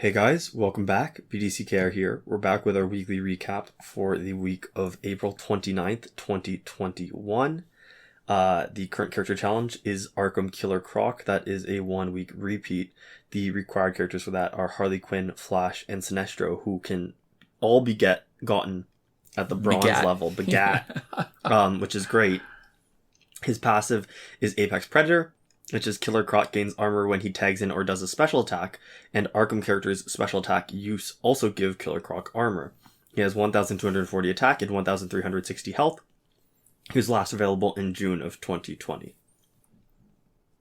Hey guys, welcome back. BDCKR here. We're back with our weekly recap for the week of April 29th, 2021. The current character challenge is Arkham Killer Croc. That is a 1 week repeat. The required characters for that are Harley Quinn, Flash, and Sinestro, who can all be gotten at the bronze level, which is great. His passive is Apex Predator, which is Killer Croc gains armor when he tags in or does a special attack, and Arkham characters' special attack use also give Killer Croc armor. He has 1,240 attack and 1,360 health. He was last available in June of 2020.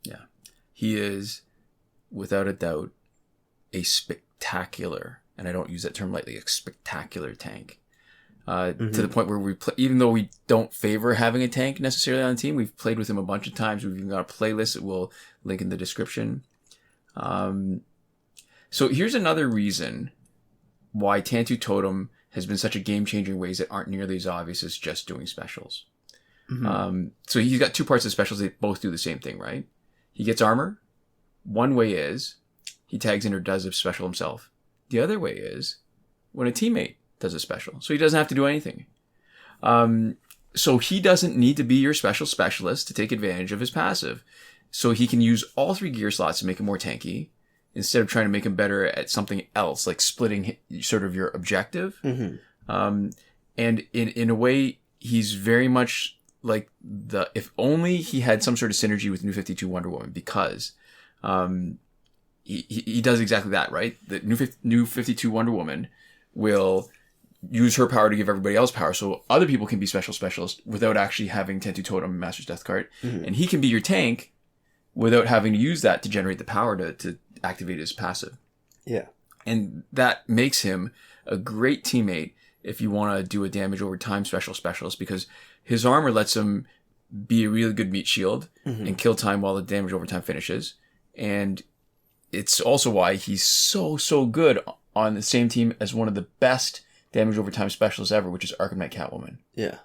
Yeah. He is, without a doubt, a spectacular, and I don't use that term lightly, a spectacular tank. To the point where even though we don't favor having a tank necessarily on the team, we've played with him a bunch of times. We've even got a playlist that we'll link in the description. So here's another reason why Tantu Totem has been such a game changer in ways that aren't nearly as obvious as just doing specials. So he's got two parts of specials. They both do the same thing, right? He gets armor. One way is he tags in or does a special himself. The other way is when a teammate does a special. So he doesn't have to do anything. So he doesn't need to be your special specialist to take advantage of his passive. So he can use all three gear slots to make him more tanky instead of trying to make him better at something else, like splitting sort of your objective. And in a way, he's very much like if only he had some sort of synergy with New 52 Wonder Woman, because he does exactly that, right? The New 52 Wonder Woman will use her power to give everybody else power, so other people can be specialists without actually having Tantu Totem and Master's Death Card. And he can be your tank without having to use that to generate the power to activate his passive. Yeah. And that makes him a great teammate if you want to do a damage over time specialist, because his armor lets him be a really good meat shield and kill time while the damage over time finishes. And it's also why he's so good on the same team as one of the best damage over time specialists ever, which is Arkham Knight Catwoman. Yeah.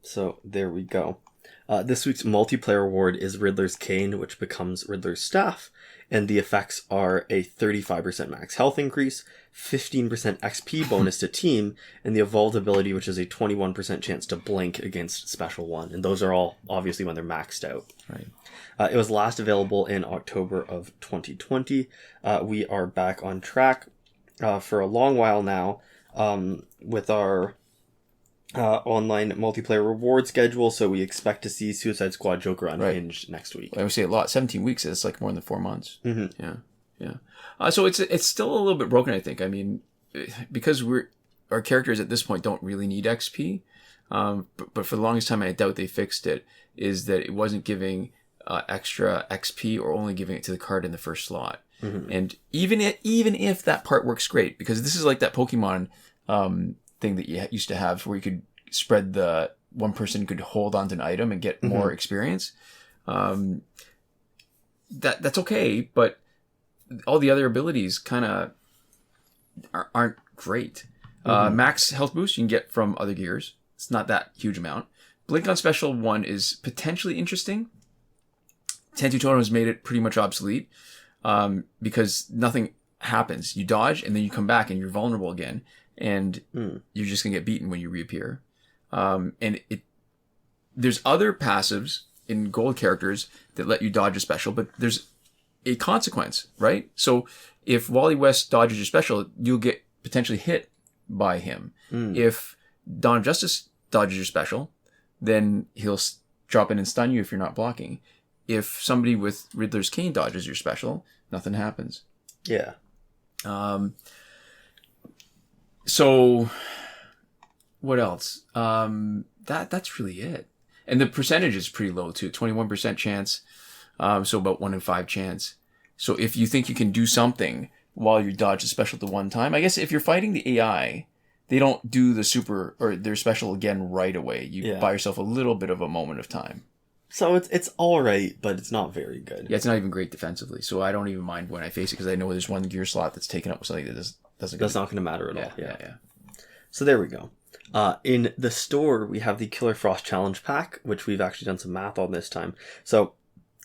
So there we go. This week's multiplayer award is Riddler's Cane, which becomes Riddler's Staff, and the effects are a 35% max health increase, 15% XP bonus to team, and the evolved ability, which is a 21% chance to blink against Special 1. And those are all obviously when they're maxed out. Right. It was last available in October of 2020. We are back on track for a long while now with our online multiplayer reward schedule, so we expect to see Suicide Squad Joker Unhinged next week. I would say a lot. 17 weeks is like more than 4 months. Yeah. So it's still a little bit broken, I think. I mean, because our characters at this point don't really need XP, but for the longest time, I doubt they fixed it, is that it wasn't giving extra XP or only giving it to the card in the first slot. And even if that part works great, because this is like that Pokemon thing that you used to have where you could spread one person could hold onto an item and get more experience. That's okay, but all the other abilities kind of aren't great. Max health boost you can get from other gears. It's not that huge amount. Blink on Special 1 is potentially interesting. Tantu Totem has made it pretty much obsolete. Because nothing happens. You dodge and then you come back and you're vulnerable again, and you're just gonna get beaten when you reappear. And there's other passives in gold characters that let you dodge a special, but there's a consequence, right? So if Wally West dodges your special, you'll get potentially hit by him. If Dawn of Justice dodges your special, then he'll drop in and stun you if you're not blocking. If somebody with Riddler's Cane dodges your special, nothing happens. Yeah. So what else? That's really it. And the percentage is pretty low too. 21% chance. So about 1 in 5 chance. So if you think you can do something while you dodge a special the one time, I guess if you're fighting the AI, they don't do the super or their special again right away. You buy yourself a little bit of a moment of time. So it's all right, but it's not very good. Yeah, it's not even great defensively. So I don't even mind when I face it because I know there's one gear slot that's taken up with something that doesn't. That's not going to matter at all. Yeah. So there we go. In the store, we have the Killer Frost Challenge Pack, which we've actually done some math on this time. So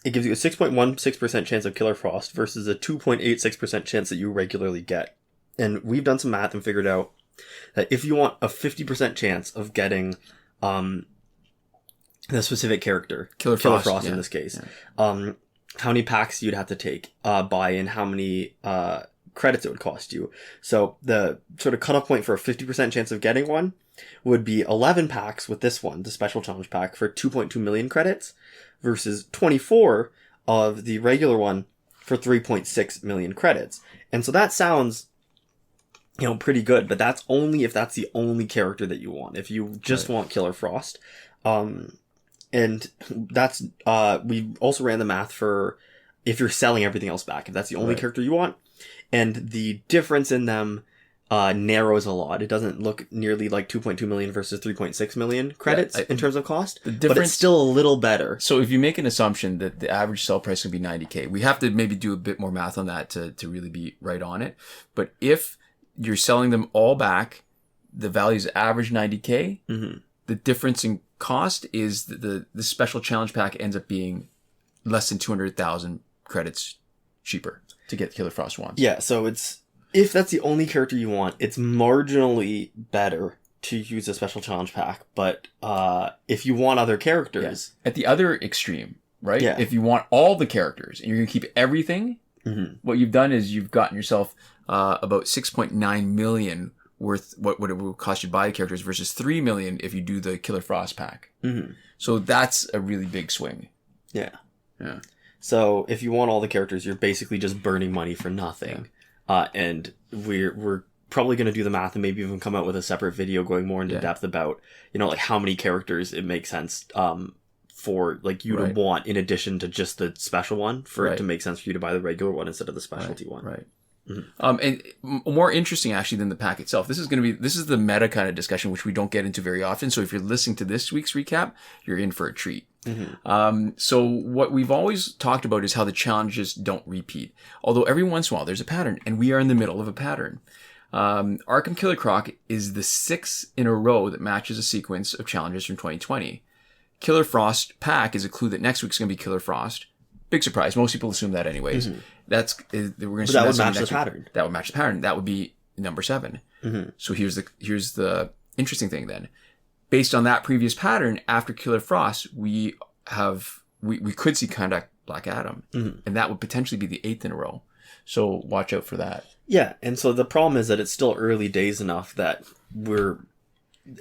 it gives you a 6.16% chance of Killer Frost versus a 2.86% chance that you regularly get. And we've done some math and figured out that if you want a 50% chance of getting the specific character, Killer Frost in this case, how many packs you'd have to take, buy, and how many credits it would cost you. So the sort of cutoff point for a 50% chance of getting one would be 11 packs with this one, the special challenge pack, for 2.2 million credits versus 24 of the regular one for 3.6 million credits. And so that sounds, pretty good, but that's only if that's the only character that you want. If you just want Killer Frost. And that's, we also ran the math for if you're selling everything else back, if that's the only character you want. And the difference in them narrows a lot. It doesn't look nearly like 2.2 million versus 3.6 million credits in terms of cost, but it's still a little better. So if you make an assumption that the average sell price would be 90K, we have to maybe do a bit more math on that to really be right on it. But if you're selling them all back, the value's average 90K, the difference in cost is the special challenge pack ends up being less than 200,000 credits cheaper to get Killer Frost once. Yeah, so if that's the only character you want, it's marginally better to use a special challenge pack. But if you want other characters... At the other extreme, right? Yeah. If you want all the characters and you're going to keep everything, what you've done is you've gotten yourself about 6.9 million worth what it will cost you to buy the characters versus 3 million if you do the Killer Frost pack. So that's a really big swing. Yeah. So if you want all the characters, you're basically just burning money for nothing. And we're probably going to do the math and maybe even come out with a separate video going more into depth about, like how many characters it makes sense for like you to want in addition to just the special one for it to make sense for you to buy the regular one instead of the specialty one. Right. And more interesting actually than the pack itself. This is the meta kind of discussion, which we don't get into very often. So if you're listening to this week's recap, you're in for a treat. So what we've always talked about is how the challenges don't repeat. Although every once in a while there's a pattern, and we are in the middle of a pattern. Arkham Killer Croc is the 6th in a row that matches a sequence of challenges from 2020. Killer Frost pack is a clue that next week's going to be Killer Frost. Big surprise. Most people assume that anyways. We're going to that would match the pattern. That would match the pattern. That would be number 7. So here's the interesting thing then. Based on that previous pattern, after Killer Frost, we could see Conduct Black Adam, and that would potentially be the 8th in a row. So watch out for that. Yeah, and so the problem is that it's still early days enough that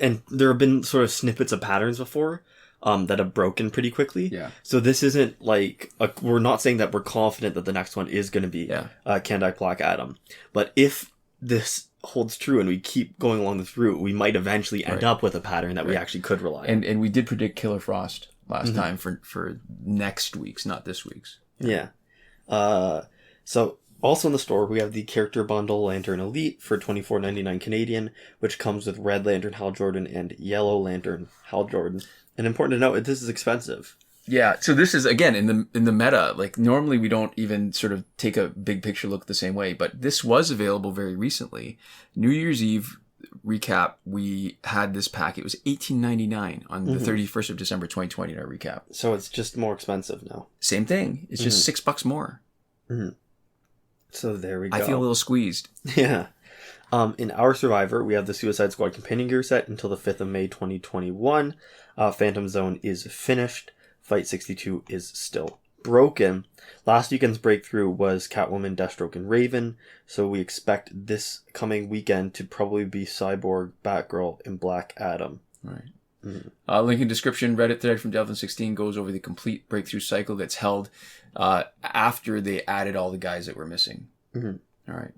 and there have been sort of snippets of patterns before that have broken pretty quickly. Yeah. So this isn't like we're not saying that we're confident that the next one is going to be Kandak Black Adam, but if this holds true and we keep going along this route, we might eventually end up with a pattern that we actually could rely on. And we did predict Killer Frost last time for next week's, not this week's. Yeah. So also in the store, we have the character bundle Lantern Elite for $24.99 Canadian, which comes with Red Lantern Hal Jordan and Yellow Lantern Hal Jordan. And important to note, this is expensive. Yeah, so this is, again, in the meta. Like, normally we don't even sort of take a big picture look the same way, but this was available very recently. New Year's Eve recap, we had this pack. It was $18.99 on the 31st of December 2020 in our recap. So it's just more expensive now. Same thing. It's just $6 more. So there we go. I feel a little squeezed. Yeah. In our Survivor, we have the Suicide Squad Companion Gear set until the 5th of May 2021. Phantom Zone is finished. Fight 62 is still broken. Last weekend's breakthrough was Catwoman, Deathstroke, and Raven. So we expect this coming weekend to probably be Cyborg, Batgirl, and Black Adam. Right. Link in description. Reddit thread from Delvin16 goes over the complete breakthrough cycle that's held after they added all the guys that were missing. All right.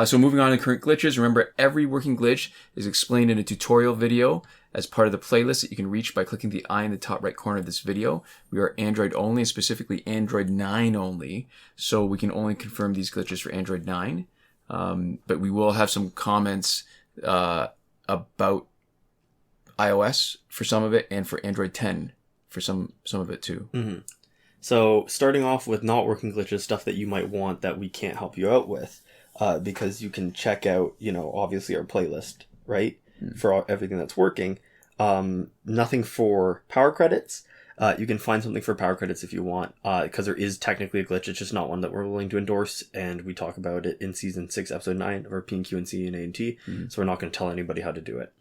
So moving on to current glitches. Remember, every working glitch is explained in a tutorial video as part of the playlist that you can reach by clicking the eye in the top right corner of this video. We are Android only, and specifically Android 9 only, so we can only confirm these glitches for Android 9. But we will have some comments about iOS for some of it, and for Android 10 for some of it too. So starting off with not working glitches, stuff that you might want that we can't help you out with, because you can check out, obviously our playlist, right? For everything that's working. Nothing for power credits. You can find something for power credits if you want, because there is technically a glitch. It's just not one that we're willing to endorse, and we talk about it in Season 6, Episode 9 of our P&Q and C and A&T, so we're not going to tell anybody how to do it.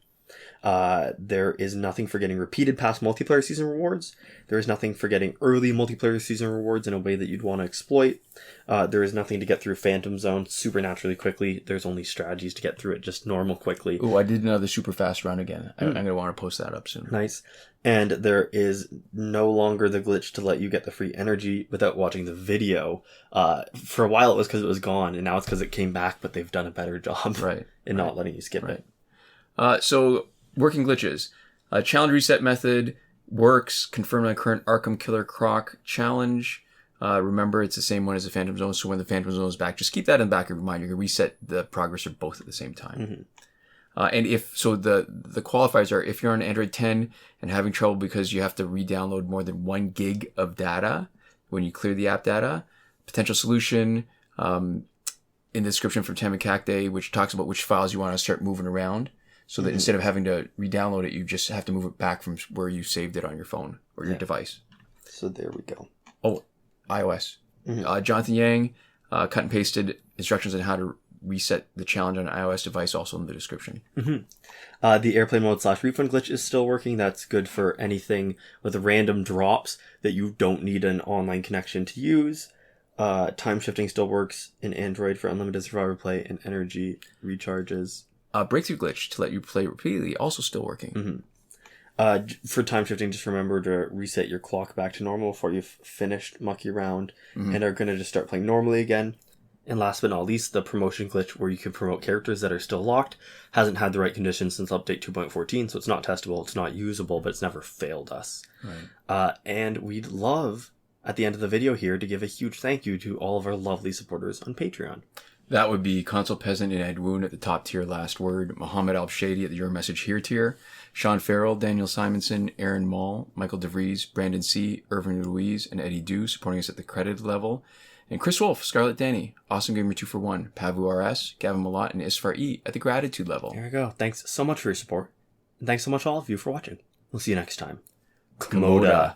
There is nothing for getting repeated past multiplayer season rewards. There is nothing for getting early multiplayer season rewards in a way that you'd want to exploit. There is nothing to get through Phantom Zone supernaturally quickly. There's only strategies to get through it just normal quickly. Oh, I did another super fast run again. I'm going to want to post that up soon. Nice. And there is no longer the glitch to let you get the free energy without watching the video. For a while it was because it was gone, and now it's because it came back, but they've done a better job in not letting you skip it. So, working glitches. Challenge reset method works. Confirmed on current Arkham Killer Croc challenge. Remember, it's the same one as the Phantom Zone, so when the Phantom Zone is back, just keep that in the back of your mind. You're going to reset the progress of both at the same time. And if so, the qualifiers are if you're on Android 10 and having trouble because you have to re-download more than 1 gig of data when you clear the app data, potential solution in the description from Tam and Kakde, which talks about which files you want to start moving around, so that instead of having to re-download it, you just have to move it back from where you saved it on your phone or your device. So there we go. Oh, iOS. Jonathan Yang cut and pasted instructions on how to reset the challenge on an iOS device, also in the description. The airplane mode / refund glitch is still working. That's good for anything with random drops that you don't need an online connection to use. Time shifting still works in Android for unlimited survivor play and energy recharges. Breakthrough glitch to let you play repeatedly, also still working. For time shifting, just remember to reset your clock back to normal before you've finished mucky around and are going to just start playing normally again. And last but not least, the promotion glitch where you can promote characters that are still locked hasn't had the right conditions since update 2.14, so it's not testable, it's not usable, but it's never failed us. And we'd love, at the end of the video here, to give a huge thank you to all of our lovely supporters on Patreon. That would be Console Peasant and Edwoon at the top tier last word, Mohammed Albshaiti at the Your Message Here tier, Shawn Farrell, Daniel Simonson, Aaron Maule, Michael DeVries, Brandon C., Irvin Ruiz, and Eddydoo supporting us at the credited level, and Chris Wolff, Scarlet Dani, Awesomegamer 241, Pavu RS, Gavin Mallott, and Isfar E at the gratitude level. There we go. Thanks so much for your support. And thanks so much all of you for watching. We'll see you next time. Komoda.